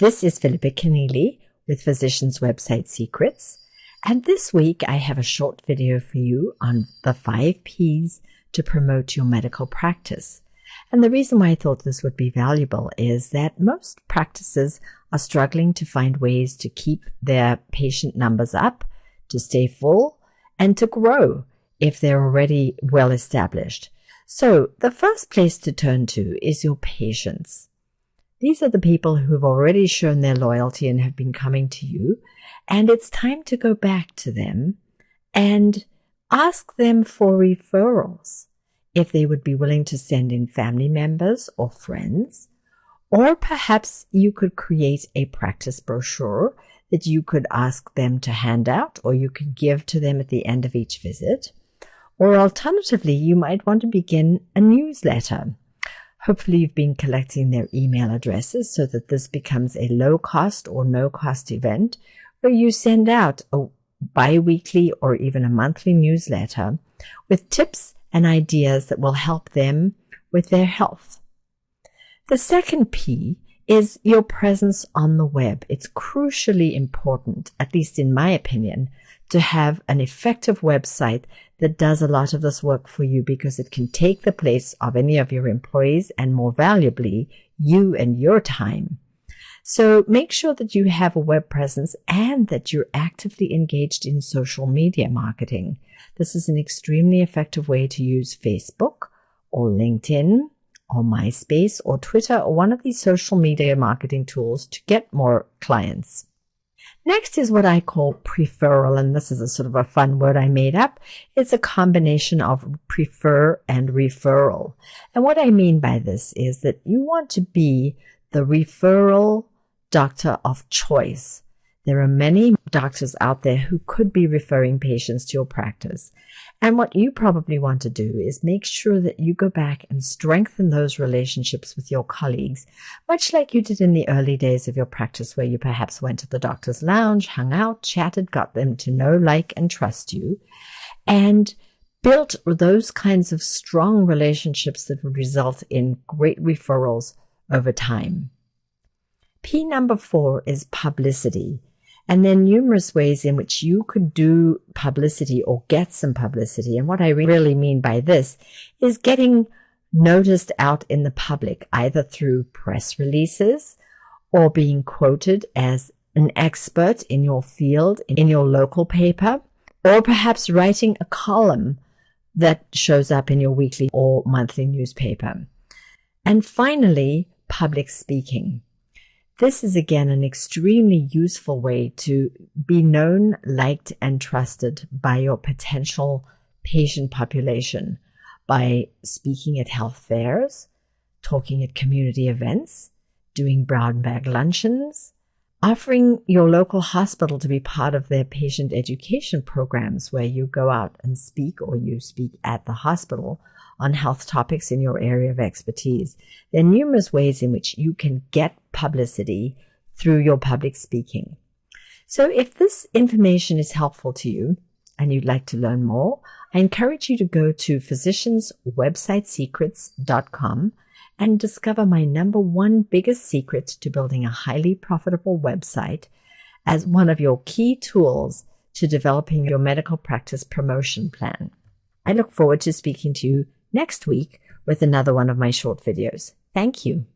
This is Philippa Keneally with Physicians Website Secrets, and this week I have a short video for you on the 5 P's to promote your medical practice. And the reason why I thought this would be valuable is that most practices are struggling to find ways to keep their patient numbers up, to stay full, and to grow if they're already well established. So the first place to turn to is your patients. These are the people who've already shown their loyalty and have been coming to you, and it's time to go back to them and ask them for referrals, if they would be willing to send in family members or friends, or perhaps you could create a practice brochure that you could ask them to hand out, or you could give to them at the end of each visit. Or alternatively, you might want to begin a newsletter. Hopefully you've been collecting their email addresses so that this becomes a low-cost or no-cost event where you send out a bi-weekly or even a monthly newsletter with tips and ideas that will help them with their health. The second P is your presence on the web. It's crucially important, at least in my opinion, to have an effective website that does a lot of this work for you, because it can take the place of any of your employees and, more valuably, you and your time. So make sure that you have a web presence and that you're actively engaged in social media marketing. This is an extremely effective way to use Facebook or LinkedIn or MySpace or Twitter or one of these social media marketing tools to get more clients. Next is what I call preferral, and this is a sort of a fun word I made up. It's a combination of prefer and referral. And what I mean by this is that you want to be the referral doctor of choice. There are many doctors out there who could be referring patients to your practice. And what you probably want to do is make sure that you go back and strengthen those relationships with your colleagues, much like you did in the early days of your practice, where you perhaps went to the doctor's lounge, hung out, chatted, got them to know, like, and trust you, and built those kinds of strong relationships that would result in great referrals over time. P number 4 is publicity. And there are numerous ways in which you could do publicity or get some publicity. And what I really mean by this is getting noticed out in the public, either through press releases or being quoted as an expert in your field, in your local paper, or perhaps writing a column that shows up in your weekly or monthly newspaper. And finally, public speaking. This is again an extremely useful way to be known, liked, and trusted by your potential patient population by speaking at health fairs, talking at community events, doing brown bag luncheons, offering your local hospital to be part of their patient education programs where you go out and speak, or you speak at the hospital on health topics in your area of expertise. There are numerous ways in which you can get publicity through your public speaking. So if this information is helpful to you and you'd like to learn more, I encourage you to go to physicianswebsitesecrets.com and discover my number 1 biggest secret to building a highly profitable website as one of your key tools to developing your medical practice promotion plan. I look forward to speaking to you next week with another one of my short videos. Thank you.